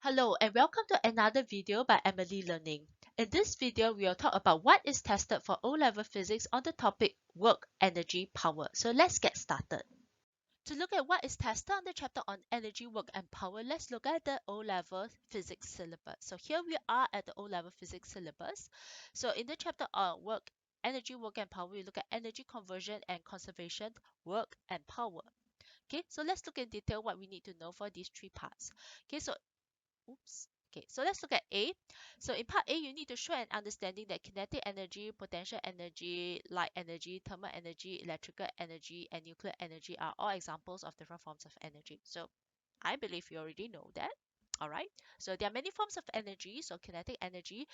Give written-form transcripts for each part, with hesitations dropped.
Hello and welcome to another video by Emily Learning. In this video, we will talk about what is tested for O-level physics on the topic work, energy, power. So let's get started. To look at what is tested on the chapter on energy, work and power, let's look at the O-level physics syllabus. So here we are at the O-level physics syllabus. So in the chapter on work, energy, work and power, we look at energy conversion and conservation, work and power. Okay, so let's look in detail what we need to know for these three parts. Okay, so Okay, so let's look at A. So in part A, you need to show an understanding that kinetic energy, potential energy, light energy, thermal energy, electrical energy, and nuclear energy are all examples of different forms of energy. So I believe you already know that. All right. So there are many forms of energy. So kinetic energy,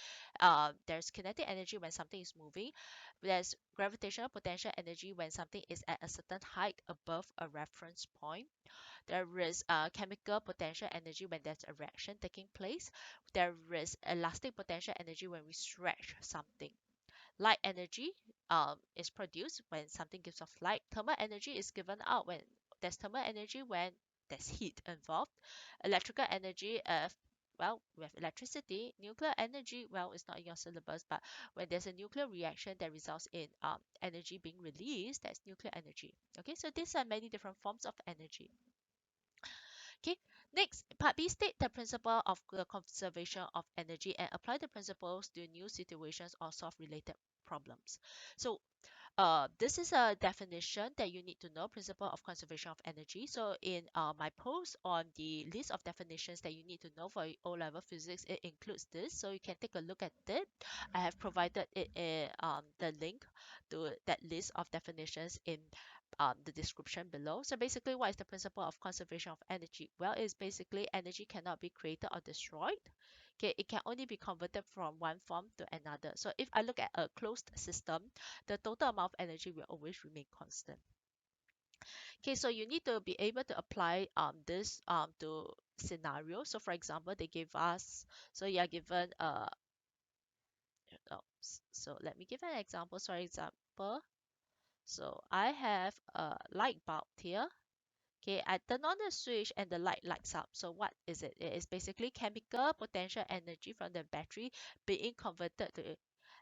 there's kinetic energy when something is moving. There's gravitational potential energy when something is at a certain height above a reference point. There is chemical potential energy when there's a reaction taking place. There is elastic potential energy when we stretch something. Light energy is produced when something gives off light. Thermal energy is given out when there's thermal energy when there's heat involved. Electrical energy, well, we have electricity. Nuclear energy, well, it's not in your syllabus, but when there's a nuclear reaction that results in energy being released, that's nuclear energy. Okay, so these are many different forms of energy. Okay, next, part B, state the principle of the conservation of energy and apply the principles to new situations or solve related problems. So this is a definition that you need to know, principle of conservation of energy. So in my post on the list of definitions that you need to know for O-level physics, it includes this. So you can take a look at it. I have provided it in the link to that list of definitions in the description below. So basically, what is the principle of conservation of energy? Well, it's basically energy cannot be created or destroyed. Okay, it can only be converted from one form to another. So if I look at a closed system, the total amount of energy will always remain constant. Okay, so you need to be able to apply this to scenarios. So for example, they give us, so you are given so let me give an example. So example, so I have a light bulb here. Okay, I turn on the switch and the light lights up. So what is it? It is basically chemical potential energy from the battery being converted to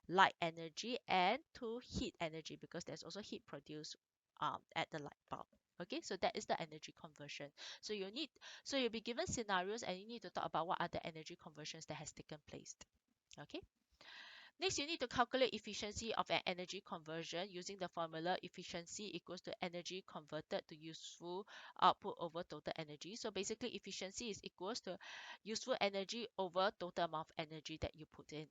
light energy and to heat energy, because there's also heat produced at the light bulb. Okay, so that is the energy conversion. So you'll be given scenarios and you need to talk about what are the energy conversions that has taken place. Okay. Next, you need to calculate efficiency of an energy conversion using the formula efficiency equals to energy converted to useful output over total energy. So basically, efficiency is equals to useful energy over total amount of energy that you put in.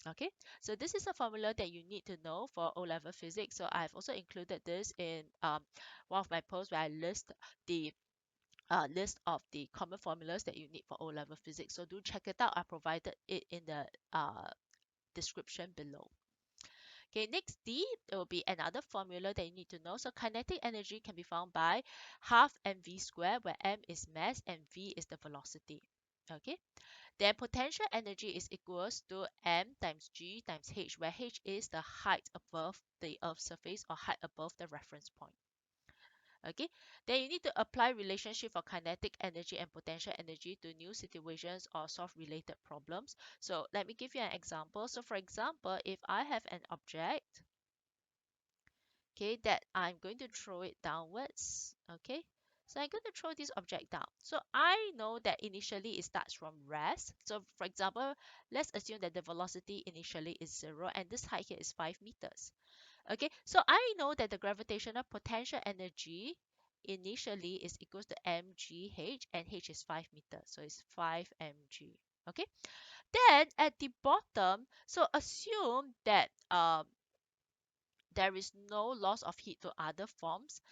Okay, so this is a formula that you need to know for O-level physics. So I've also included this in one of my posts where I list the list of the common formulas that you need for O-level physics. So do check it out. I provided it in the description below. Okay, next D, there will be another formula that you need to know. So kinetic energy can be found by half mv squared, where m is mass and v is the velocity. Okay, then potential energy is equals to m times g times h, where h is the height above the Earth's surface or height above the reference point. Okay, then you need to apply relationship for kinetic energy and potential energy to new situations or solve related problems. So let me give you an example. So for example, if I have an object, okay, that I'm going to throw it downwards, okay, so I'm going to throw this object down. So I know that initially it starts from rest. So for example, let's assume that the velocity initially is 0 and this height here is 5 meters. Okay, so I know that the gravitational potential energy initially is equals to mgh and h is 5 meters, so it's 5 mg. Okay, then at the bottom, so assume that there is no loss of heat to other forms.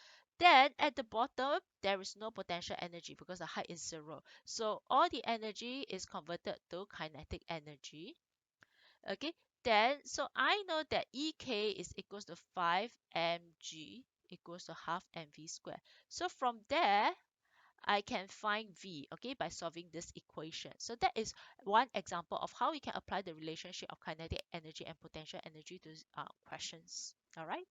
Then at the bottom, there is no potential energy because the height is 0. So all the energy is converted to kinetic energy. Okay, then so I know that EK is equals to 5 mg equals to half mv squared. So from there, I can find V, okay, by solving this equation. So that is one example of how we can apply the relationship of kinetic energy and potential energy to questions. All right.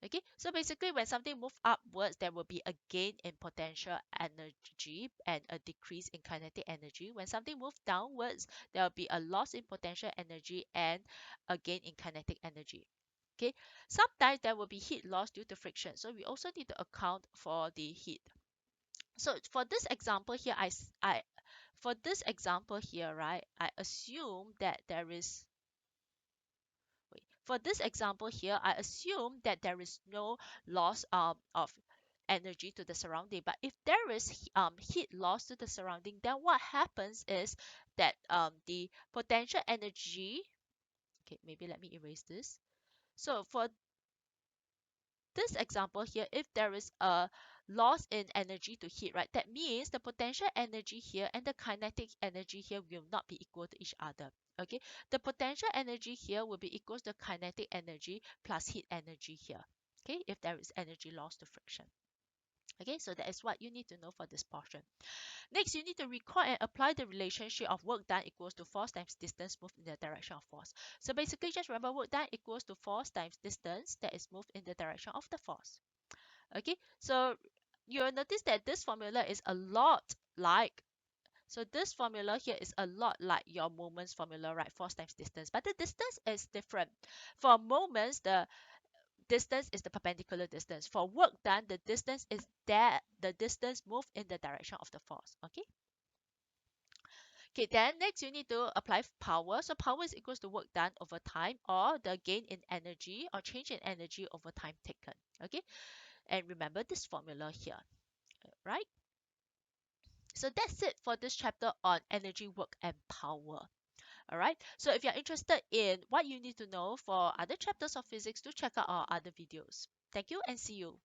Okay, so basically when something moves upwards, there will be a gain in potential energy and a decrease in kinetic energy. When something moves downwards, there will be a loss in potential energy and a gain in kinetic energy. Okay, sometimes there will be heat loss due to friction. So we also need to account for the heat. So for this example here, for this example here, right, I assume that there is for this example here, I assume that there is no loss of energy to the surrounding. But if there is heat loss to the surrounding, then what happens is that the potential energy, okay, maybe let me erase this. So for this example here, if there is a loss in energy to heat, right, that means the potential energy here and the kinetic energy here will not be equal to each other. Okay, the potential energy here will be equals to kinetic energy plus heat energy here. Okay, if there is energy loss to friction. Okay, so that is what you need to know for this portion. Next, you need to record and apply the relationship of work done equals to force times distance moved in the direction of force. So basically, just remember work done equals to force times distance that is moved in the direction of the force. Okay, so you'll notice that this formula is a lot like, so this formula here is a lot like your moments formula, right? Force times distance, but the distance is different. For moments, the distance is the perpendicular distance. For work done, the distance is that the distance moved in the direction of the force. Okay. Okay, then next you need to apply power. So power is equals to work done over time or the gain in energy or change in energy over time taken. Okay, and remember this formula here, right? So that's it for this chapter on energy, work, and power. All right. So if you're interested in what you need to know for other chapters of physics, do check out our other videos. Thank you and see you.